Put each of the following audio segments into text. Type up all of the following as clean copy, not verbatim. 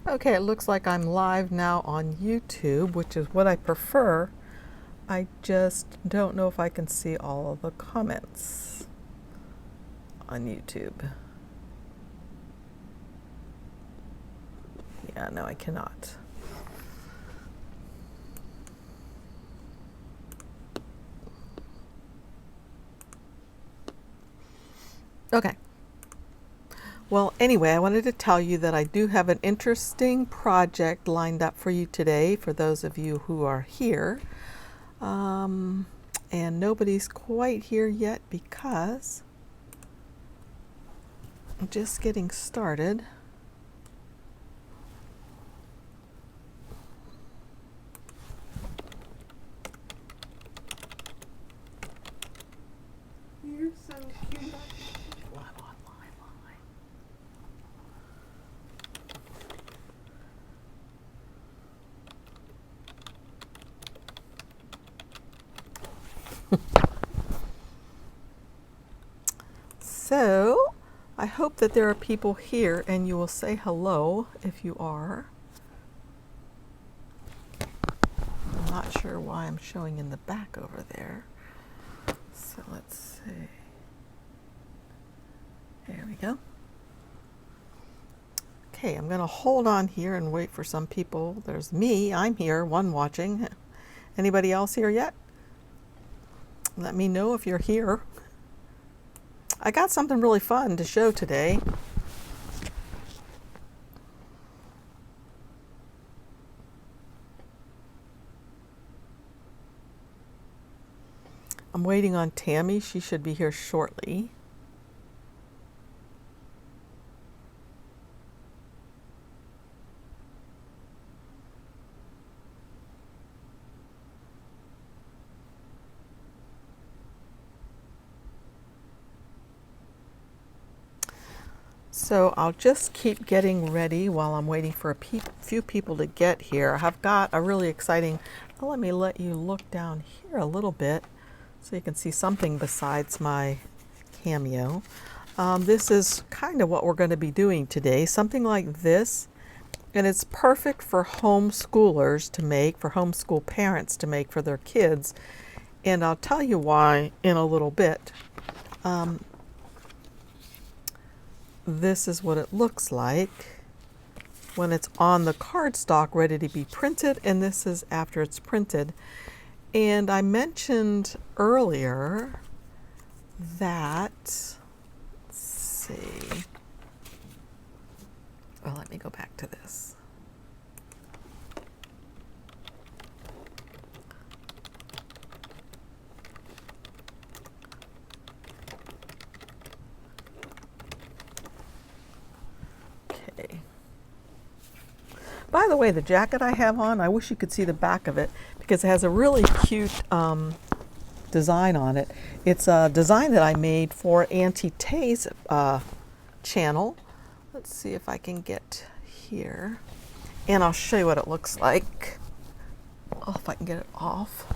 Okay, it looks like I'm live now on YouTube, which is what I prefer. I just don't know if I can see all of the comments on YouTube. Yeah, no, I cannot. Okay. Well, anyway, I wanted to tell you that I do have an interesting project lined up for you today, for those of you who are here. And nobody's quite here yet because I'm just getting started. You're so cute. Live online. So, I hope that there are people here and you will say hello if you are. I'm not sure why I'm showing in the back over there. So let's see. There we go. Okay, I'm going to hold on here and wait for some people. There's me, I'm here, one watching. Anybody else here yet? Let me know if you're here. I got something really fun to show today. I'm waiting on Tammy. She should be here shortly. So I'll just keep getting ready while I'm waiting for a few people to get here. I've got a really exciting, let me let you look down here a little bit so you can see something besides my Cameo. This is kind of what we're going to be doing today, something like this. And it's perfect for homeschoolers to make, for homeschool parents to make for their kids. And I'll tell you why in a little bit. This is what it looks like when it's on the cardstock ready to be printed, and this is after it's printed. And I mentioned earlier that, let's see, well, let me go back to this. By the way, the jacket I have on, I wish you could see the back of it because it has a really cute design on it. It's a design that I made for Auntie Tay's channel. Let's see if I can get here. And I'll show you what it looks like. Oh, if I can get it off.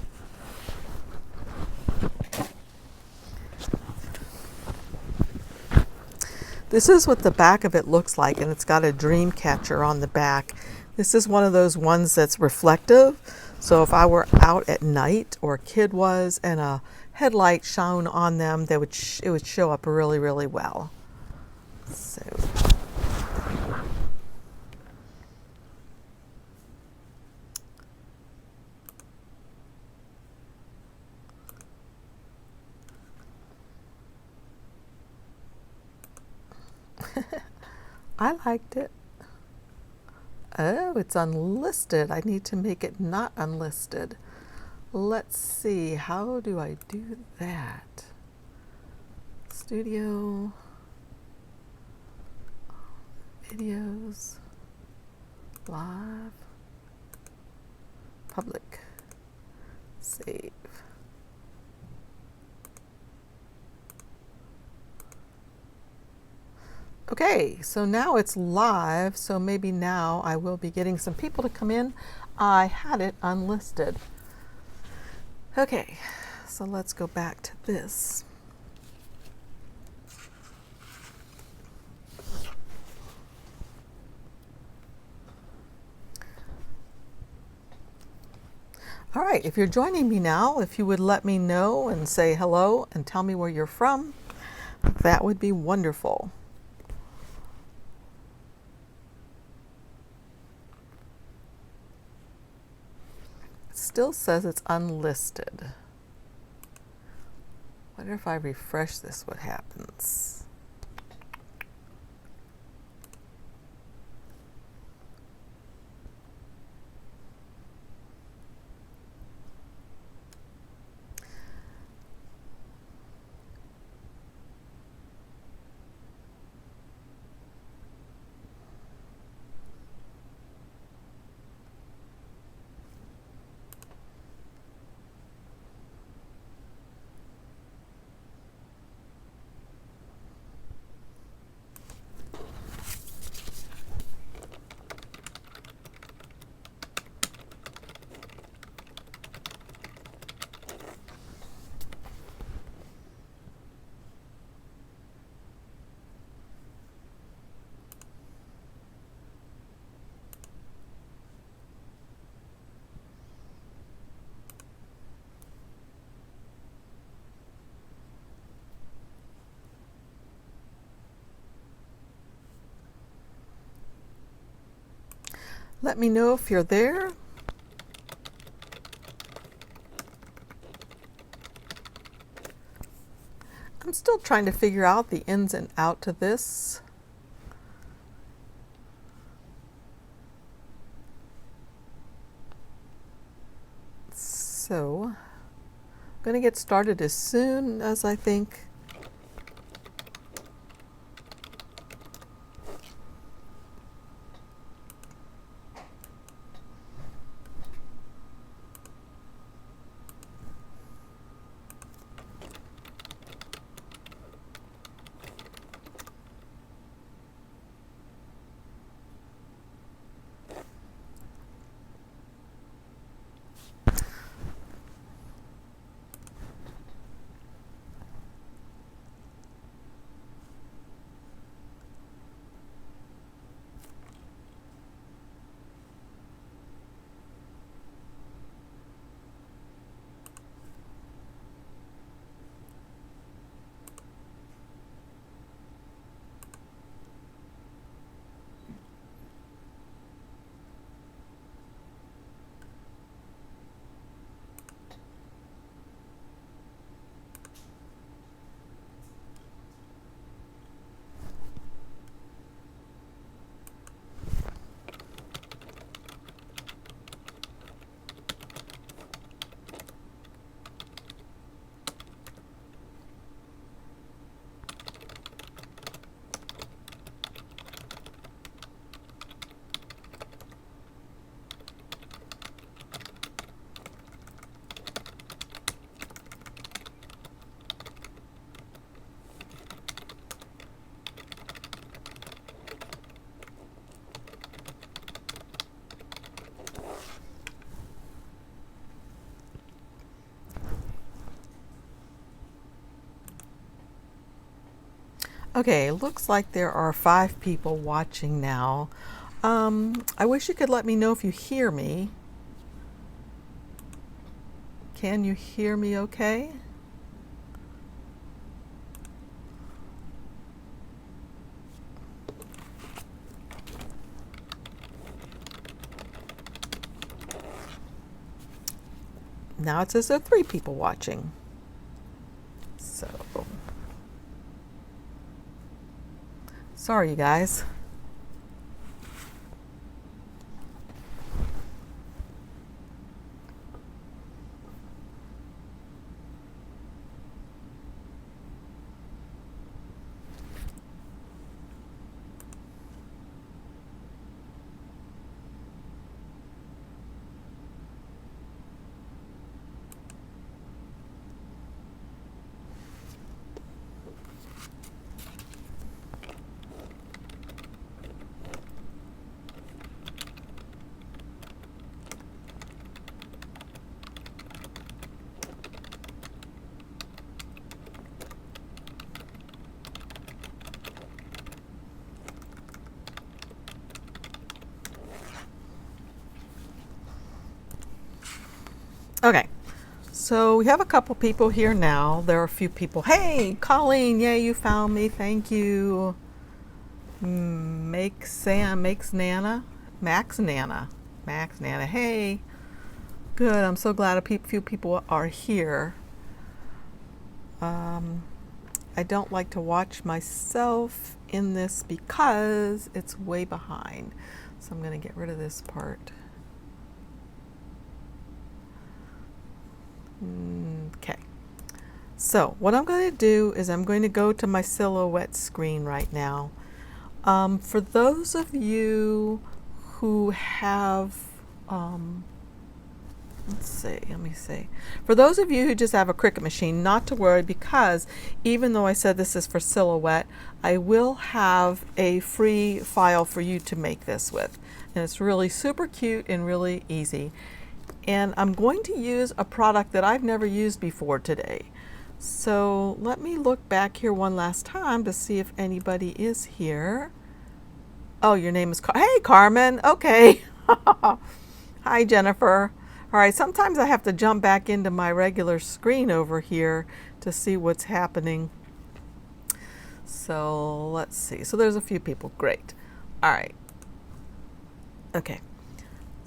This is what the back of it looks like, and it's got a dream catcher on the back. This is one of those ones that's reflective. So if I were out at night, or a kid was, and a headlight shone on them, it would show up really, really well. So. I liked it. Oh, it's unlisted. I need to make it not unlisted. Let's see, how do I do that? Studio, videos, live, public, save. Okay, so now it's live, so maybe now I will be getting some people to come in. I had it unlisted. Okay, so let's go back to this. All right, if you're joining me now, if you would let me know and say hello and tell me where you're from, that would be wonderful. It still says it's unlisted. Wonder if I refresh this, what happens? Let me know if you're there. I'm still trying to figure out the ins and out to this. So, I'm going to get started as soon as I think okay, looks like there are 5 people watching now. I wish you could let me know if you hear me. Can you hear me okay? Now it says there are 3 people watching. So, sorry you guys. Okay, so we have a couple people here now. There are a few people. Hey, Colleen, yay, you found me. Thank you. Max Nana. Hey, good. I'm so glad few people are here. I don't like to watch myself in this because it's way behind. So I'm going to get rid of this part. Okay. So what I'm going to do is I'm going to go to my silhouette screen right now. For those of you who have, let me see. For those of you who just have a Cricut machine, not to worry, because even though I said this is for silhouette, I will have a free file for you to make this with. And it's really super cute and really easy. And I'm going to use a product that I've never used before today. So let me look back here one last time to see if anybody is here. Oh, your name is Hey, Carmen. Okay. Hi, Jennifer. All right, sometimes I have to jump back into my regular screen over here to see what's happening. So let's see. So there's a few people. Great. All right. Okay.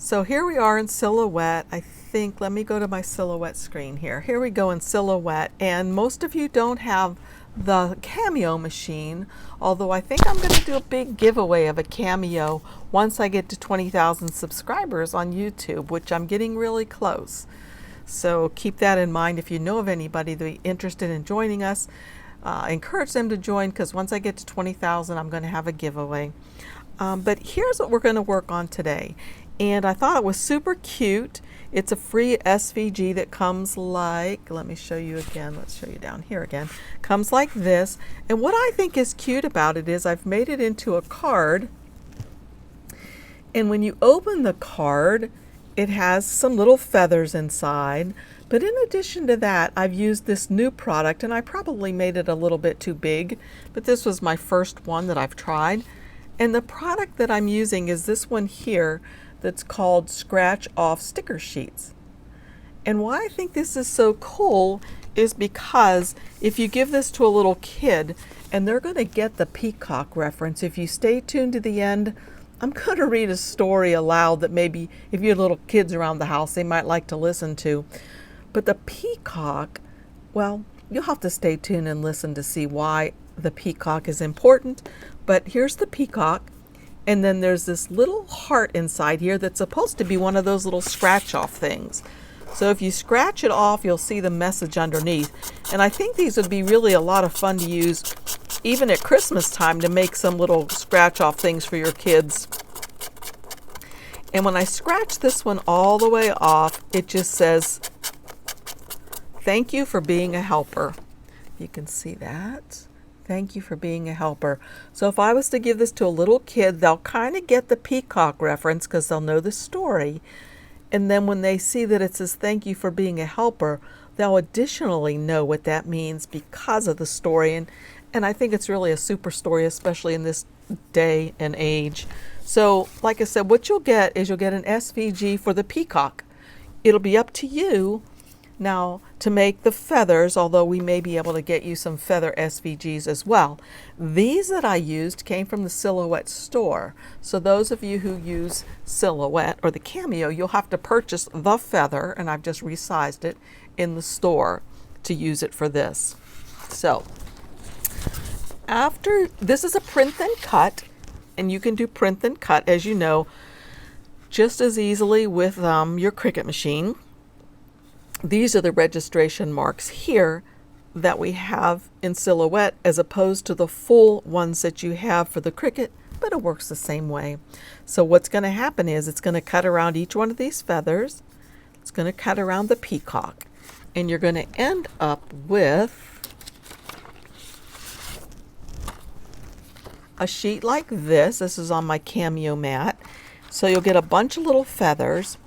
So here we are in Silhouette. I think, let me go to my Silhouette screen here. Here we go in Silhouette, and most of you don't have the CAMEO machine, although I think I'm going to do a big giveaway of a CAMEO once I get to 20,000 subscribers on YouTube, which I'm getting really close. So keep that in mind. If you know of anybody that's interested in joining us, encourage them to join, because once I get to 20,000, I'm going to have a giveaway. But here's what we're going to work on today. And I thought it was super cute. It's a free SVG that comes like, let me show you again. Let's show you down here again. Comes like this. And what I think is cute about it is I've made it into a card. And when you open the card, it has some little feathers inside. But in addition to that, I've used this new product, and I probably made it a little bit too big, but this was my first one that I've tried. And the product that I'm using is this one here, that's called Scratch Off Sticker Sheets. And why I think this is so cool is because if you give this to a little kid, and they're going to get the peacock reference, if you stay tuned to the end, I'm going to read a story aloud that maybe if you have little kids around the house, they might like to listen to. But the peacock, well, you'll have to stay tuned and listen to see why the peacock is important. But here's the peacock. And then there's this little heart inside here that's supposed to be one of those little scratch off things. So if you scratch it off, you'll see the message underneath. And I think these would be really a lot of fun to use even at Christmas time to make some little scratch off things for your kids. And when I scratch this one all the way off, it just says, "Thank you for being a helper." You can see that. Thank you for being a helper. So if I was to give this to a little kid, they'll kind of get the peacock reference because they'll know the story. And then when they see that it says thank you for being a helper, they'll additionally know what that means because of the story. And I think it's really a super story, especially in this day and age. So like I said, what you'll get is you'll get an SVG for the peacock. It'll be up to you now to make the feathers, although we may be able to get you some feather SVGs as well. These that I used came from the Silhouette store. So those of you who use Silhouette or the CAMEO, you'll have to purchase the feather, and I've just resized it in the store to use it for this. So after this is a print and cut, and you can do print and cut, as you know, just as easily with your Cricut machine. These are the registration marks here that we have in Silhouette as opposed to the full ones that you have for the Cricut, but it works the same way. So what's going to happen is it's going to cut around each one of these feathers. It's going to cut around the peacock, and you're going to end up with a sheet like this. This is on my CAMEO mat. So you'll get a bunch of little feathers.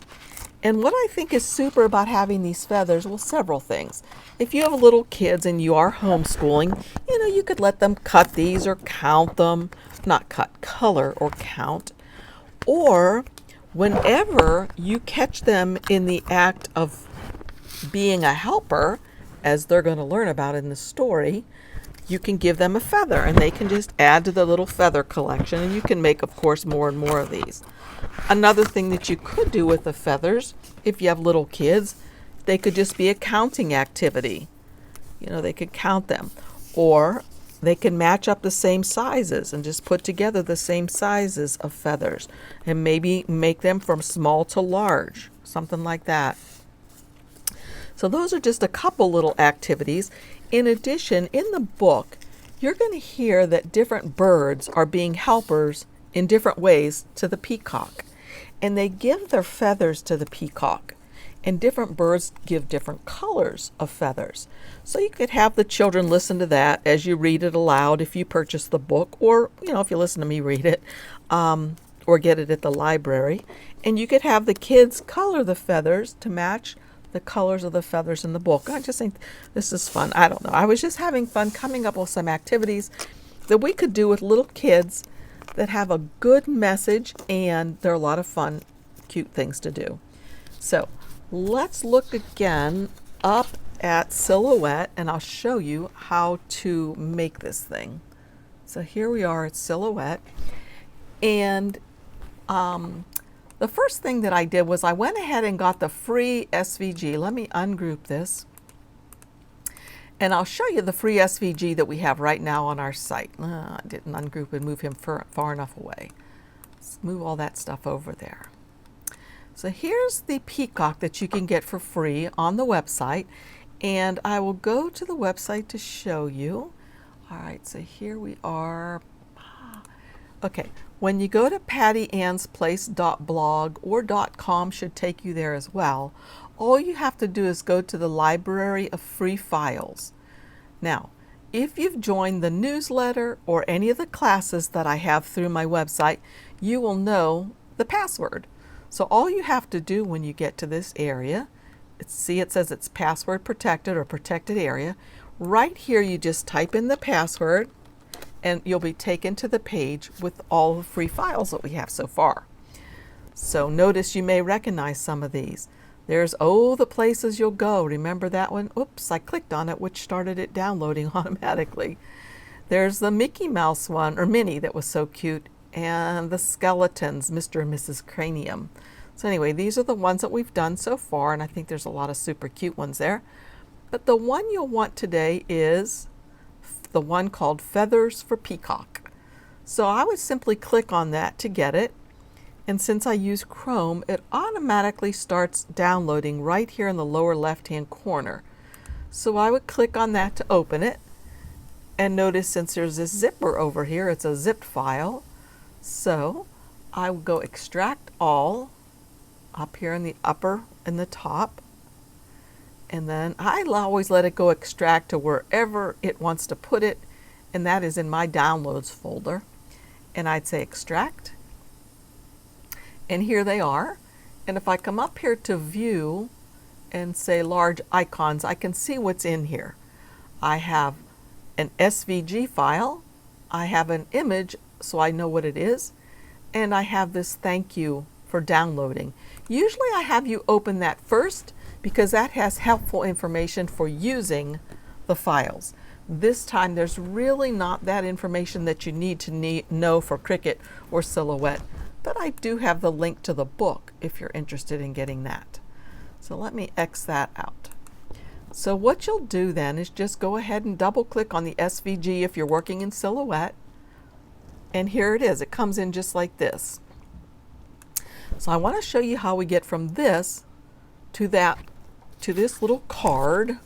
And what I think is super about having these feathers, well, several things. If you have little kids and you are homeschooling, you know, you could let them cut these or count them. Not cut, color or count. Or whenever you catch them in the act of being a helper, as they're going to learn about in the story, you can give them a feather and they can just add to the little feather collection, and you can make, of course, more and more of these. Another thing that you could do with the feathers, if you have little kids, they could just be a counting activity. You know, they could count them. Or they can match up the same sizes and just put together the same sizes of feathers and maybe make them from small to large, something like that. So those are just a couple little activities. In addition, in the book, you're going to hear that different birds are being helpers in different ways to the peacock. And they give their feathers to the peacock. And different birds give different colors of feathers. So you could have the children listen to that as you read it aloud if you purchase the book, or, you know, if you listen to me read it, or get it at the library. And you could have the kids color the feathers to match the colors of the feathers in the book. I just think this is fun. I don't know. I was just having fun coming up with some activities that we could do with little kids that have a good message, and they're a lot of fun, cute things to do. So let's look again up at Silhouette, and I'll show you how to make this thing. So here we are at Silhouette, and the first thing that I did was I went ahead and got the free SVG. Let me ungroup this, and I'll show you the free SVG that we have right now on our site. I didn't ungroup and move him far enough away. Let's move all that stuff over there. So here's the peacock that you can get for free on the website, and I will go to the website to show you. All right, so here we are. Okay, when you go to PattyAnne'sPlace.blog or .com, should take you there as well. All you have to do is go to the library of free files. Now, if you've joined the newsletter or any of the classes that I have through my website, you will know the password. So all you have to do when you get to this area, see it says it's password protected or protected area. Right here you just type in the password and you'll be taken to the page with all the free files that we have so far. So notice you may recognize some of these. There's Oh, the Places You'll Go. Remember that one? Oops, I clicked on it, which started it downloading automatically. There's the Mickey Mouse one, or Minnie, that was so cute, and the Skeletons, Mr. and Mrs. Cranium. So anyway, these are the ones that we've done so far, and I think there's a lot of super cute ones there. But the one you'll want today is the one called Feathers for Peacock. So I would simply click on that to get it. And since I use Chrome, it automatically starts downloading right here in the lower left-hand corner. So I would click on that to open it. And notice since there's this zipper over here, it's a zipped file. So I would go Extract All up here in the upper and the top. And then I always let it go extract to wherever it wants to put it, and that is in my Downloads folder. And I'd say Extract. And here they are. And if I come up here to View and say Large Icons, I can see what's in here. I have an SVG file, I have an image so I know what it is, and I have this thank you for downloading. Usually I have you open that first because that has helpful information for using the files. This time there's really not that information that you need to know for Cricut or Silhouette, but I do have the link to the book if you're interested in getting that. So let me X that out. So what you'll do then is just go ahead and double click on the SVG if you're working in Silhouette, and here it is. It comes in just like this. So I want to show you how we get from this to this little card.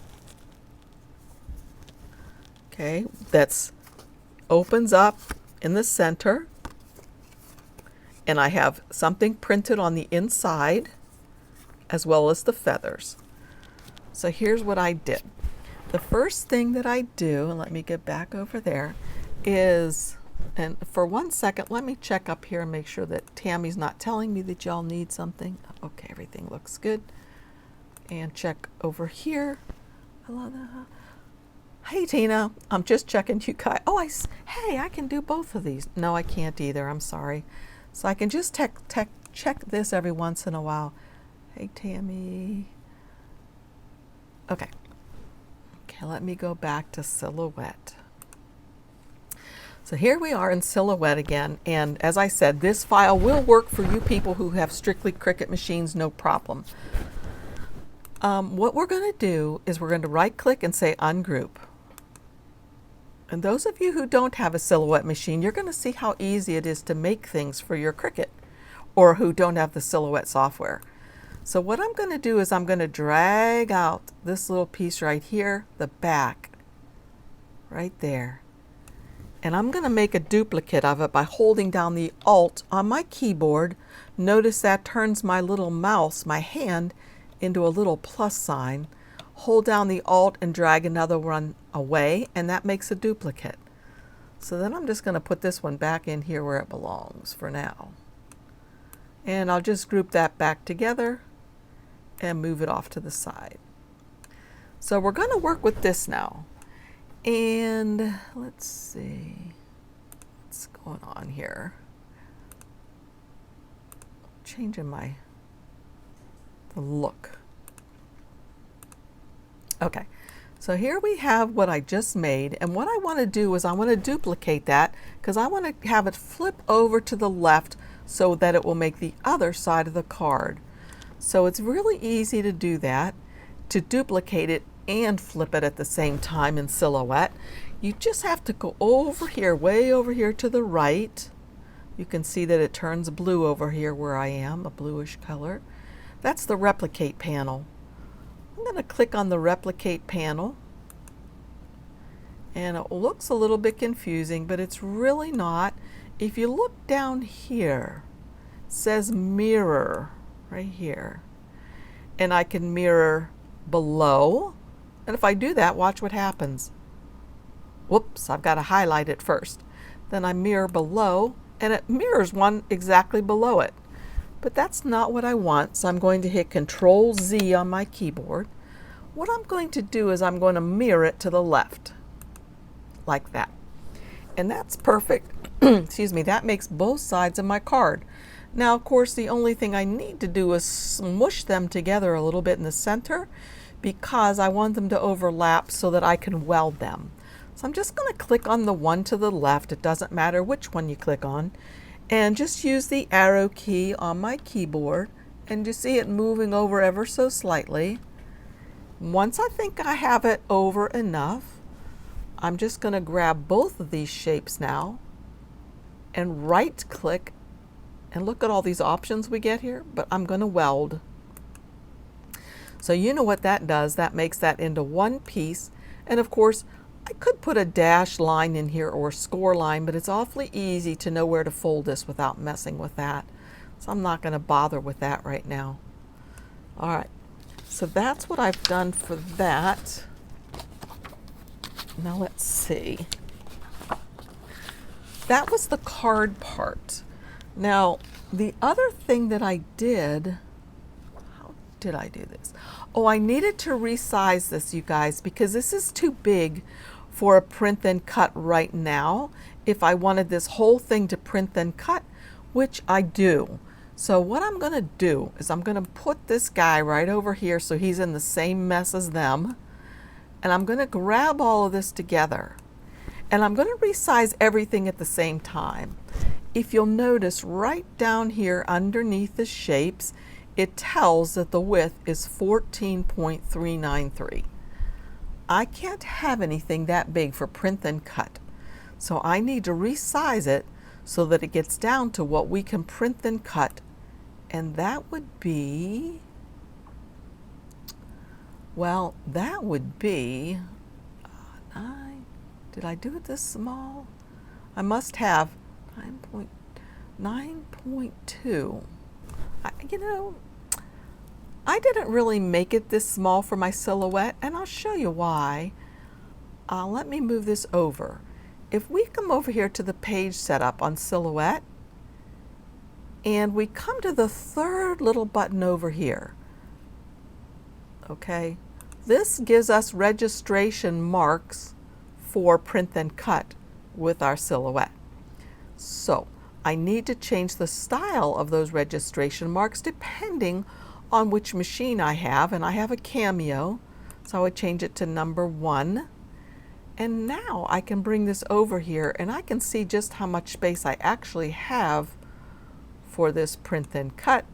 Okay, that's opens up in the center, and I have something printed on the inside as well as the feathers. So here's what I did. The first thing that I do, and let me get back over there, is, and for 1 second, let me check up here and make sure that Tammy's not telling me that y'all need something. Okay, everything looks good. And check over here. Hello there. Hey Tina, I'm just checking you guys. Oh, hey, I can do both of these. No, I can't either. I'm sorry. So I can just check this every once in a while. Hey Tammy. Okay. Okay, let me go back to Silhouette. So here we are in Silhouette again, and as I said, this file will work for you people who have strictly Cricut machines, no problem. What we're going to do is we're going to right click and say ungroup. And those of you who don't have a Silhouette machine, you're going to see how easy it is to make things for your Cricut, or who don't have the Silhouette software. So what I'm going to do is I'm going to drag out this little piece right here, the back, right there. And I'm going to make a duplicate of it by holding down the Alt on my keyboard. Notice that turns my little mouse, my hand, into a little plus sign. Hold down the Alt and drag another one away, and that makes a duplicate. So then I'm just going to put this one back in here where it belongs for now. And I'll just group that back together and move it off to the side. So we're going to work with this now. And let's see what's going on here. Changing the look. Okay, so here we have what I just made, and what I want to do is I want to duplicate that because I want to have it flip over to the left so that it will make the other side of the card. So it's really easy to do that, to duplicate it and flip it at the same time in Silhouette. You just have to go over here, way over here to the right. You can see that it turns blue over here where I am, a bluish color. That's the replicate panel. I'm going to click on the replicate panel, and it looks a little bit confusing, but it's really not. If you look down here, it says mirror right here, and I can mirror below. And if I do that, watch what happens. Whoops, I've got to highlight it first. Then I mirror below, and it mirrors one exactly below it. But that's not what I want, so I'm going to hit Control Z on my keyboard. What I'm going to do is I'm going to mirror it to the left, like that. And that's perfect. Excuse me, that makes both sides of my card. Now, of course, the only thing I need to do is smush them together a little bit in the center, because I want them to overlap so that I can weld them. So I'm just going to click on the one to the left. It doesn't matter which one you click on. And just use the arrow key on my keyboard. And you see it moving over ever so slightly. Once I think I have it over enough, I'm just going to grab both of these shapes now and right click. And look at all these options we get here. But I'm going to weld. So you know what that does. That makes that into one piece. And of course, I could put a dash line in here or a score line, but it's awfully easy to know where to fold this without messing with that. So I'm not going to bother with that right now. All right, so that's what I've done for that. Now let's see. That was the card part. Now, the other thing that I did, did I do this? Oh, I needed to resize this, you guys, because this is too big for a print then cut right now. If I wanted this whole thing to print then cut, which I do. So what I'm going to do is I'm going to put this guy right over here so he's in the same mess as them. And I'm going to grab all of this together. And I'm going to resize everything at the same time. If you'll notice right down here underneath the shapes, it tells that the width is 14.393. I can't have anything that big for print then cut. So I need to resize it so that it gets down to what we can print then cut. And that would be, well, that would be 9. Did I do it this small? I must have 9.2. You know, I didn't really make it this small for my Silhouette, and I'll show you why. Let me move this over. If we come over here to the page setup on Silhouette, and we come to the third little button over here, okay, this gives us registration marks for print then cut with our Silhouette. So I need to change the style of those registration marks depending on which machine I have, and I have a CAMEO, So I would change it to number 1. And now I can bring this over here and I can see just how much space I actually have for this print then cut.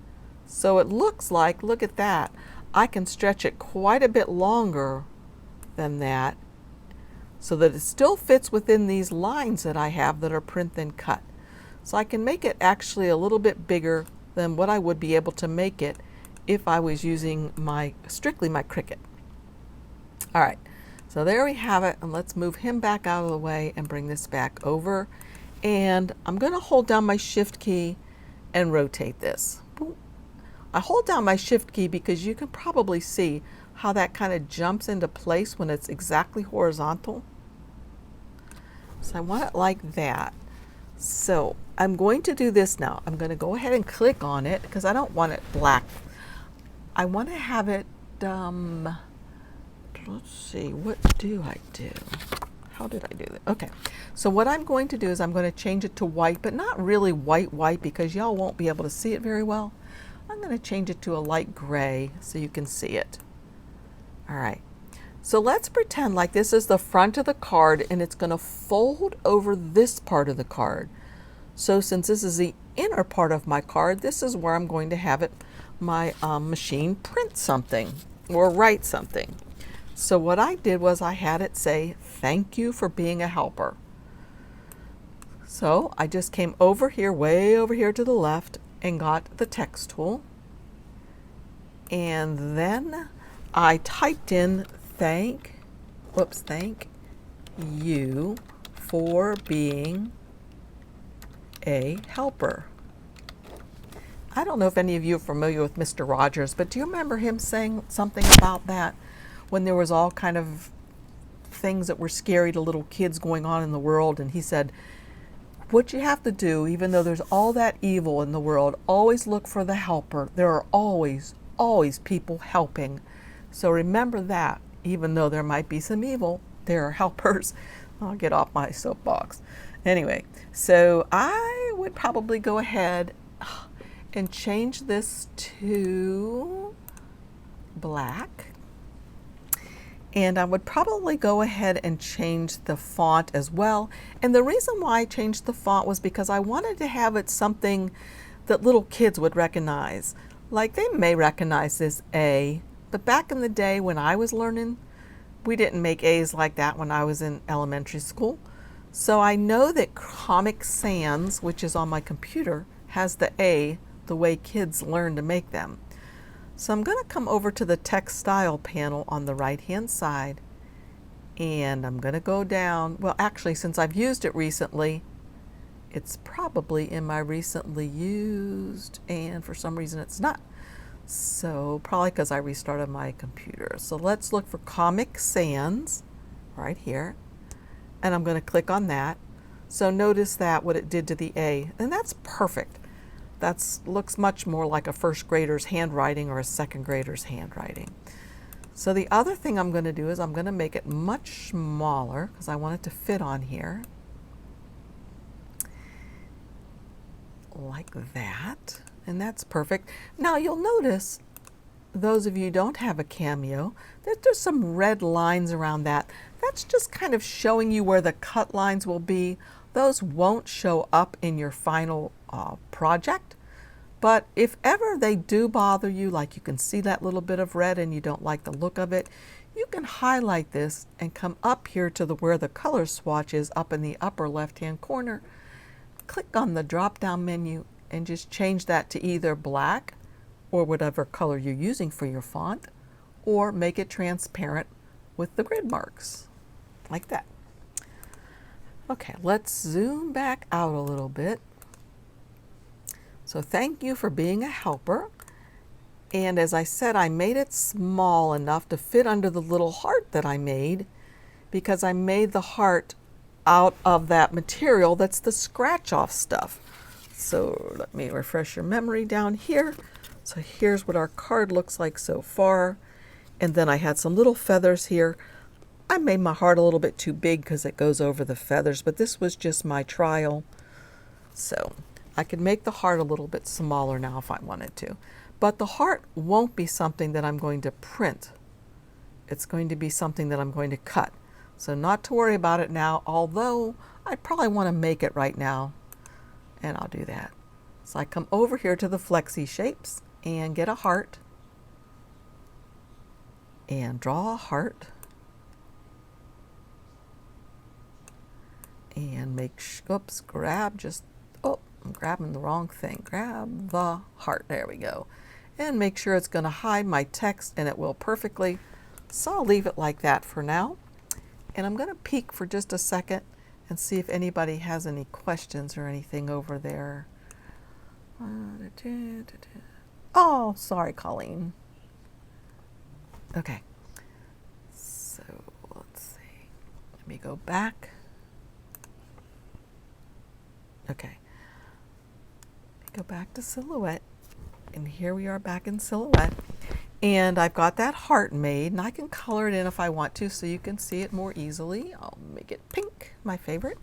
So it looks like, look at that, I can stretch it quite a bit longer than that so that it still fits within these lines that I have that are print then cut. So I can make it actually a little bit bigger than what I would be able to make it if I was using strictly my Cricut. All right, so there we have it, and let's move him back out of the way and bring this back over. And I'm going to hold down my Shift key and rotate this. I hold down my Shift key because you can probably see how that kind of jumps into place when it's exactly horizontal. So I want it like that. So I'm going to do this now. I'm going to go ahead and click on it because I don't want it black. I want to have it, let's see, what do I do? How did I do that? Okay, so what I'm going to do is I'm going to change it to white, but not really white because y'all won't be able to see it very well. I'm going to change it to a light gray so you can see it. All right, so let's pretend like this is the front of the card and it's going to fold over this part of the card. So since this is the inner part of my card, this is where I'm going to have it, my machine print something or write something. So what I did was I had it say, "Thank you for being a helper." So I just came over here, way over here to the left, and got the text tool. And then I typed in thank you for being a helper. I don't know if any of you are familiar with Mr. Rogers, but do you remember him saying something about that when there was all kind of things that were scary to little kids going on in the world? And he said, what you have to do, even though there's all that evil in the world, always look for the helper. There are always people helping. So remember that, even though there might be some evil, there are helpers. I'll get off my soapbox. Anyway, so I would probably go ahead and change this to black. And I would probably go ahead and change the font as well. And the reason why I changed the font was because I wanted to have it something that little kids would recognize. Like they may recognize this A, but back in the day when I was learning, we didn't make A's like that when I was in elementary school. So I know that Comic Sans, which is on my computer, has the A the way kids learn to make them. So I'm going to come over to the text style panel on the right hand side, and I'm going to go down. Well, actually, since I've used it recently, it's probably in my recently used, and for some reason it's not. So probably because I restarted my computer. So let's look for Comic Sans right here, and I'm going to click on that. So notice that what it did to the A, and that's perfect. That looks much more like a first grader's handwriting or a second grader's handwriting. So the other thing I'm going to do is I'm going to make it much smaller because I want it to fit on here. Like that. And that's perfect. Now you'll notice, those of you who don't have a Cameo, that there's some red lines around that. That's just kind of showing you where the cut lines will be. Those won't show up in your final project, but if ever they do bother you, like you can see that little bit of red and you don't like the look of it, you can highlight this and come up here to where the color swatch is up in the upper left hand corner. Click on the drop down menu and just change that to either black or whatever color you're using for your font, or make it transparent with the grid marks like that. Okay, let's zoom back out a little bit. So thank you for being a helper. And as I said, I made it small enough to fit under the little heart that I made, because I made the heart out of that material that's the scratch off stuff. So let me refresh your memory down here. So here's what our card looks like so far. And then I had some little feathers here. I made my heart a little bit too big because it goes over the feathers, but this was just my trial. So I could make the heart a little bit smaller now if I wanted to. But the heart won't be something that I'm going to print It's going to be something that I'm going to cut. So not to worry about it now, although I probably want to make it right now, and I'll do that. So I come over here to the flexi shapes and get a heart and draw a heart and grab I'm grabbing the wrong thing. Grab the heart, there we go. And make sure it's going to hide my text, and it will perfectly. So I'll leave it like that for now. And I'm going to peek for just a second and see if anybody has any questions or anything over there. Oh, sorry, Colleen. Okay. So let's see. Let me go back. Okay. Go back to silhouette. And here we are back in silhouette. And I've got that heart made, and I can color it in if I want to so you can see it more easily. I'll make it pink, my favorite.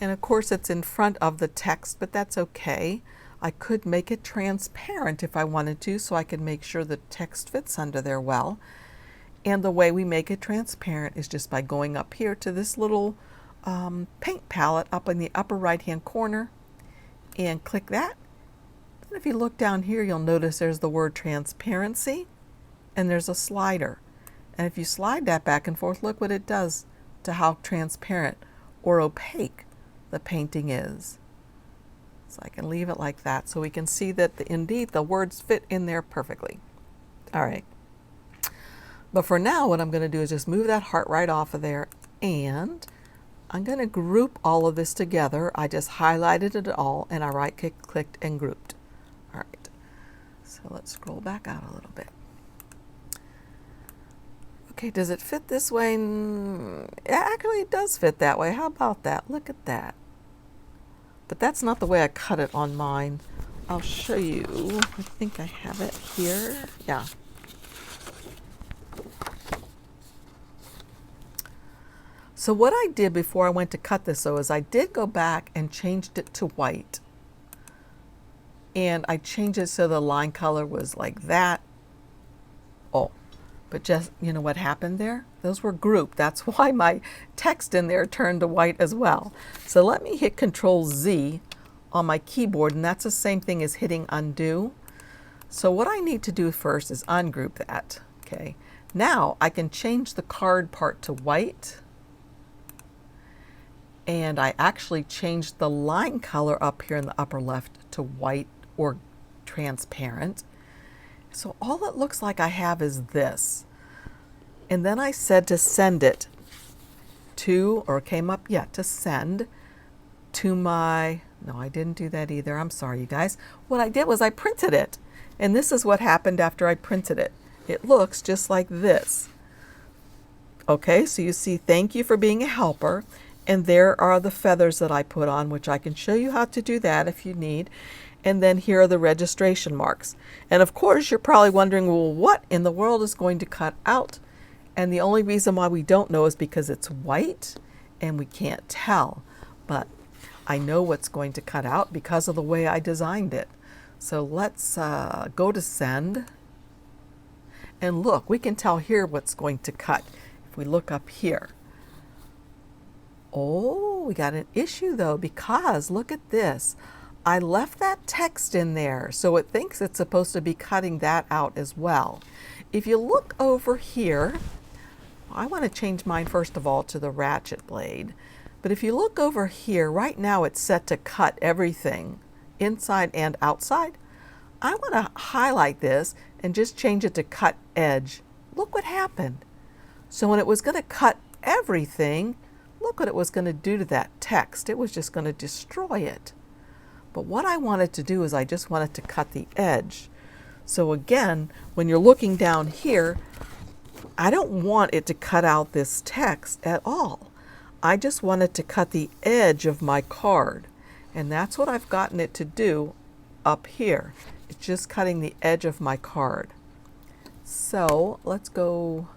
And of course it's in front of the text, but that's okay. I could make it transparent if I wanted to, so I can make sure the text fits under there well. And the way we make it transparent is just by going up here to this little paint palette up in the upper right hand corner and click that. And if you look down here, you'll notice there's the word transparency, and there's a slider. And if you slide that back and forth, look what it does to how transparent or opaque the painting is. So I can leave it like that so we can see that indeed the words fit in there perfectly. All right. But for now, what I'm going to do is just move that heart right off of there, and I'm going to group all of this together. I just highlighted it all, and I right-clicked and grouped. All right. So let's scroll back out a little bit. Okay, does it fit this way? Actually, it does fit that way. How about that? Look at that. But that's not the way I cut it on mine. I'll show you. I think I have it here. Yeah. So what I did before I went to cut this, though, is I did go back and changed it to white. And I changed it so the line color was like that. Oh. But just, you know what happened there? Those were grouped. That's why my text in there turned to white as well. So let me hit Control Z on my keyboard, and that's the same thing as hitting undo. So what I need to do first is ungroup that. Okay. Now I can change the card part to white. And I actually changed the line color up here in the upper left to white or transparent. So all it looks like I have is this. And then I said to send it to, or came up, to send to my, no, I didn't do that either. I'm sorry, you guys. What I did was I printed it. And this is what happened after I printed it. It looks just like this. Okay, so you see, thank you for being a helper. And there are the feathers that I put on, which I can show you how to do that if you need. And then here are the registration marks. And of course, you're probably wondering, well, what in the world is going to cut out? And the only reason why we don't know is because it's white and we can't tell. But I know what's going to cut out because of the way I designed it. So let's go to send. And look, we can tell here what's going to cut. If we look up here. Oh, we got an issue though, because look at this. I left that text in there, so it thinks it's supposed to be cutting that out as well. If you look over here, I want to change mine first of all to the ratchet blade. But if you look over here, right now it's set to cut everything inside and outside. I want to highlight this and just change it to cut edge. Look what happened. So when it was going to cut everything, look what it was going to do to that text. It was just going to destroy it. But what I wanted to do is I just wanted to cut the edge. So again, when you're looking down here, I don't want it to cut out this text at all. I just wanted to cut the edge of my card. And that's what I've gotten it to do up here. It's just cutting the edge of my card. So let's go.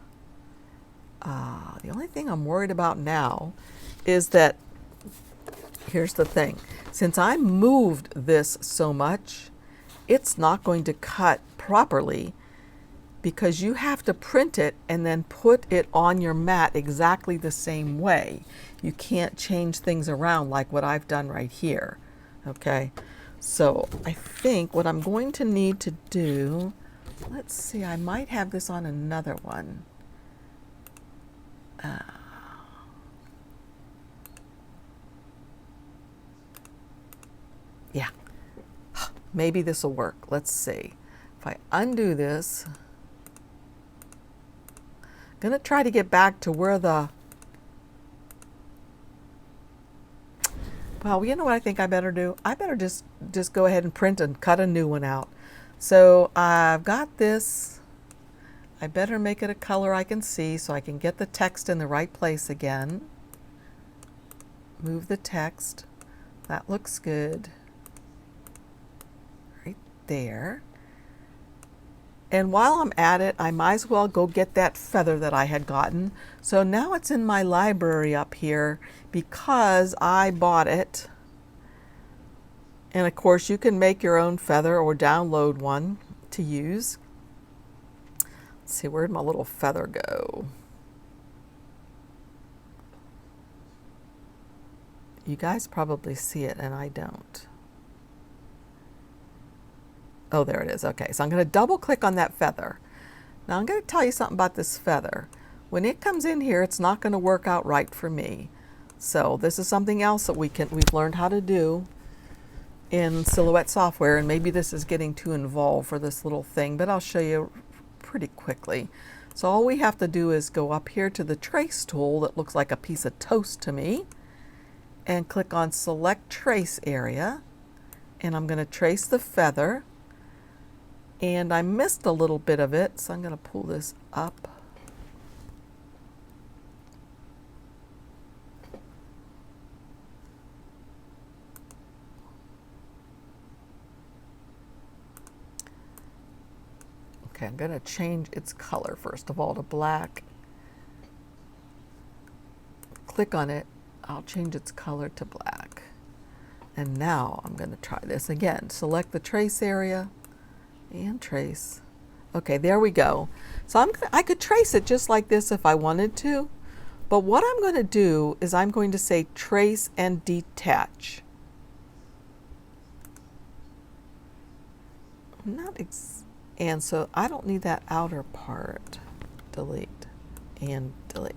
The only thing I'm worried about now is that, here's the thing. Since I moved this so much, it's not going to cut properly because you have to print it and then put it on your mat exactly the same way. You can't change things around like what I've done right here. Okay, so I think what I'm going to need to do, let's see, I might have this on another one. Yeah, maybe this will work. Let's see. If I undo this, I'm going to try to get back to where the, well, you know what I think I better do? I better just go ahead and print and cut a new one out. So I've got this. I better make it a color I can see so I can get the text in the right place again. Move the text. That looks good. Right there. And while I'm at it, I might as well go get that feather that I had gotten. So now it's in my library up here because I bought it. And of course you can make your own feather or download one to use. Let's see, where'd my little feather go? You guys probably see it and I don't. Oh, there it is. Okay, so I'm going to double click on that feather. Now I'm going to tell you something about this feather. When it comes in here, it's not going to work out right for me. So this is something else that we've learned how to do in Silhouette software, and maybe this is getting too involved for this little thing, but I'll show you pretty quickly. So all we have to do is go up here to the trace tool that looks like a piece of toast to me and click on select trace area, and I'm going to trace the feather, and I missed a little bit of it, so I'm going to pull this up. Okay, I'm going to change its color first of all to black. Click on it. I'll change its color to black. And now I'm going to try this again. Select the trace area and trace. Okay, there we go. So I could trace it just like this if I wanted to. But what I'm going to do is I'm going to say trace and detach. And so I don't need that outer part. Delete and delete.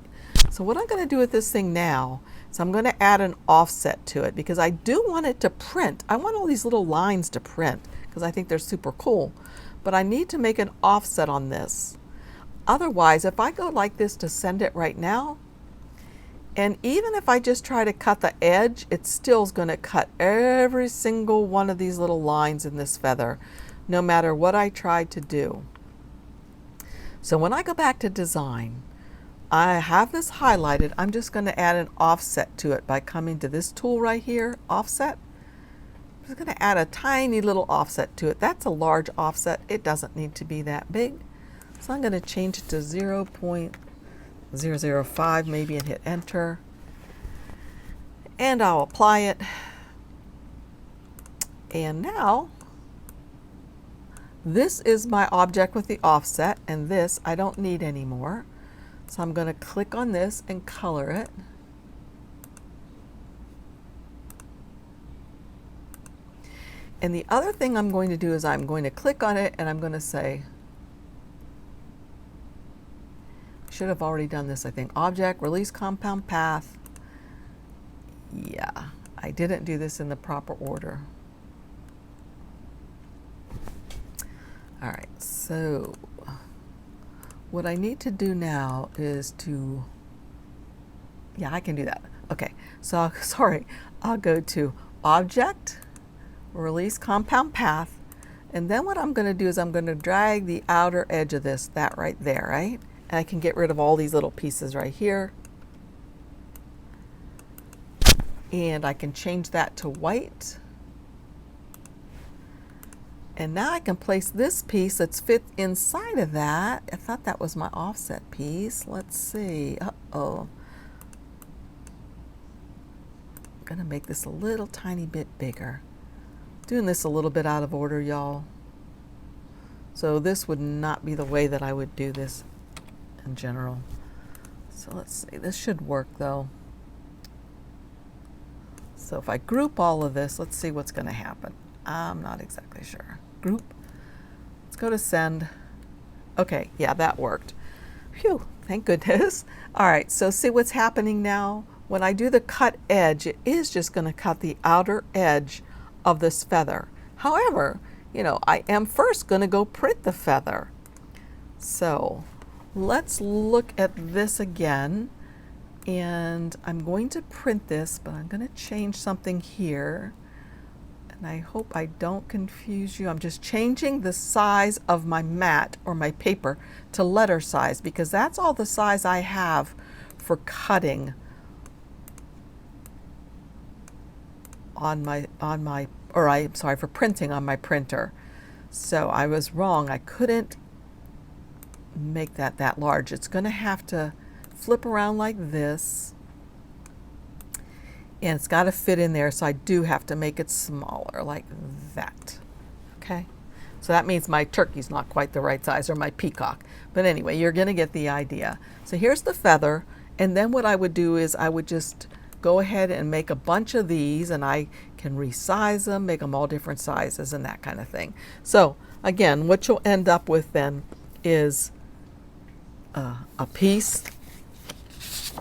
So what I'm going to do with this thing now is I'm going to add an offset to it because I do want it to print. I want all these little lines to print because I think they're super cool. But I need to make an offset on this. Otherwise, if I go like this to send it right now, and even if I just try to cut the edge, it still is going to cut every single one of these little lines in this feather, no matter what I tried to do. So when I go back to design, I have this highlighted. I'm just going to add an offset to it by coming to this tool right here, offset. I'm just going to add a tiny little offset to it. That's a large offset. It doesn't need to be that big. So I'm going to change it to 0.005 maybe and hit enter. And I'll apply it. And now this is my object with the offset, and this I don't need anymore. So I'm going to click on this and color it. And the other thing I'm going to do is I'm going to click on it and I'm going to say, should have already done this, I think. Object, release compound path. Yeah, I didn't do this in the proper order. All right, so what I need to do now is to, yeah, I can do that. Okay, so sorry, I'll go to Object, Release Compound Path, and then what I'm going to do is I'm going to drag the outer edge of this, that right there, right? And I can get rid of all these little pieces right here. And I can change that to white. And now I can place this piece that's fit inside of that. I thought that was my offset piece. Let's see. Uh-oh. I'm going to make this a little tiny bit bigger. Doing this a little bit out of order, y'all. So this would not be the way that I would do this in general. So let's see, this should work though. So if I group all of this, let's see what's going to happen. I'm not exactly sure. Group. Let's go to send. Okay, yeah, that worked. Phew, thank goodness. All right, so see what's happening now? When I do the cut edge, it is just going to cut the outer edge of this feather. However, you know, I am first going to go print the feather. So let's look at this again. And I'm going to print this, but I'm going to change something here. And I hope I don't confuse you. I'm just changing the size of my mat or my paper to letter size because that's all the size I have for cutting for printing on my printer. So I was wrong. I couldn't make that large. It's going to have to flip around like this, and it's got to fit in there, so I do have to make it smaller like that. Okay, so that means my turkey's not quite the right size, or my peacock, but anyway, you're going to get the idea. So here's the feather, and then what I would do is I would just go ahead and make a bunch of these, and I can resize them, make them all different sizes and that kind of thing. So again, what you'll end up with then is a piece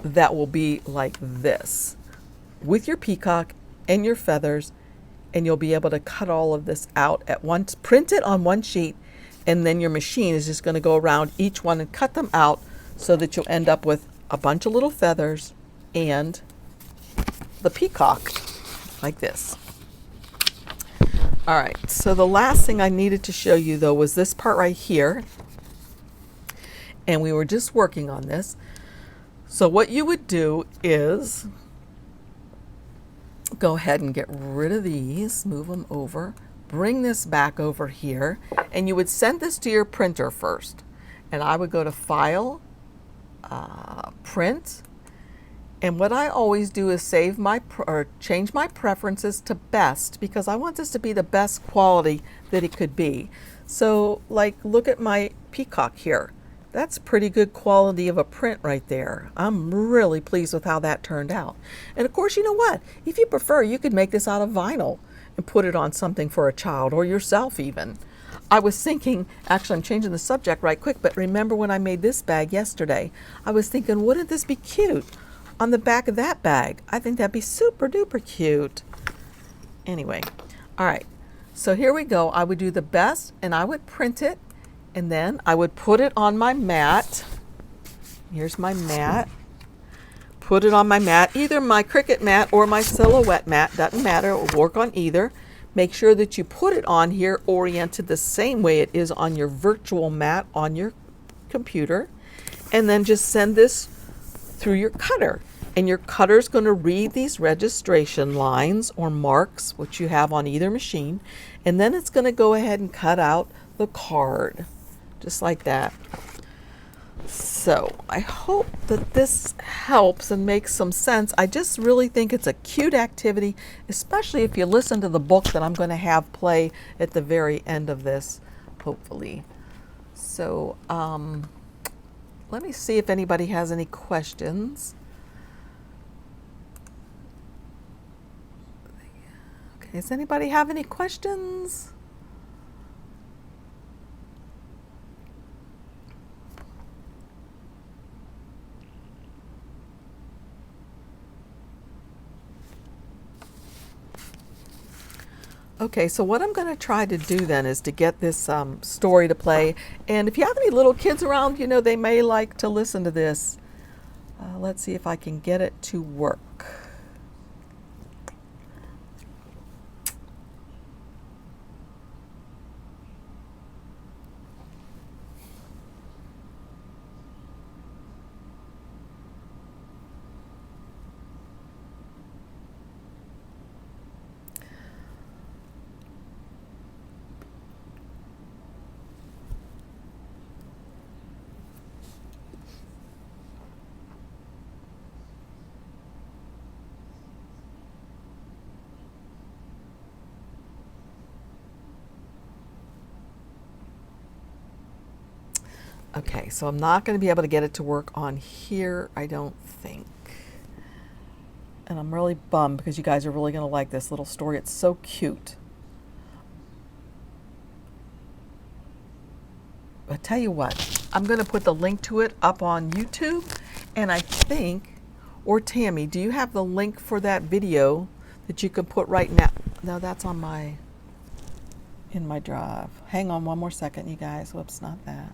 that will be like this with your peacock and your feathers, and you'll be able to cut all of this out at once, print it on one sheet, and then your machine is just going to go around each one and cut them out so that you'll end up with a bunch of little feathers and the peacock like this. All right, so the last thing I needed to show you though was this part right here, and we were just working on this. So what you would do is go ahead and get rid of these, move them over, bring this back over here, and you would send this to your printer first. And I would go to File, Print, and what I always do is save or change my preferences to best because I want this to be the best quality that it could be. So like, look at my peacock here. That's pretty good quality of a print right there. I'm really pleased with how that turned out. And of course, you know what? If you prefer, you could make this out of vinyl and put it on something for a child or yourself even. I was thinking, actually I'm changing the subject right quick, but remember when I made this bag yesterday, I was thinking, wouldn't this be cute on the back of that bag? I think that'd be super duper cute. Anyway, all right, so here we go. I would do the best and I would print it. And then I would put it on my mat. Here's my mat. Put it on my mat, either my Cricut mat or my Silhouette mat, doesn't matter, it will work on either. Make sure that you put it on here oriented the same way it is on your virtual mat on your computer. And then just send this through your cutter. And your cutter's going to read these registration lines or marks, which you have on either machine. And then it's going to go ahead and cut out the card. Just like that. So I hope that this helps and makes some sense. I just really think it's a cute activity, especially if you listen to the book that I'm going to have play at the very end of this, hopefully. So let me see if anybody has any questions. Okay, does anybody have any questions? Okay, so what I'm going to try to do then is to get this story to play. And if you have any little kids around, you know, they may like to listen to this. Let's see if I can get it to work. Okay, so I'm not going to be able to get it to work on here, I don't think. And I'm really bummed because you guys are really going to like this little story. It's so cute. But tell you what, I'm going to put the link to it up on YouTube. And I think, or Tammy, do you have the link for that video that you can put right now? No, that's on in my drive. Hang on one more second, you guys. Whoops, not that.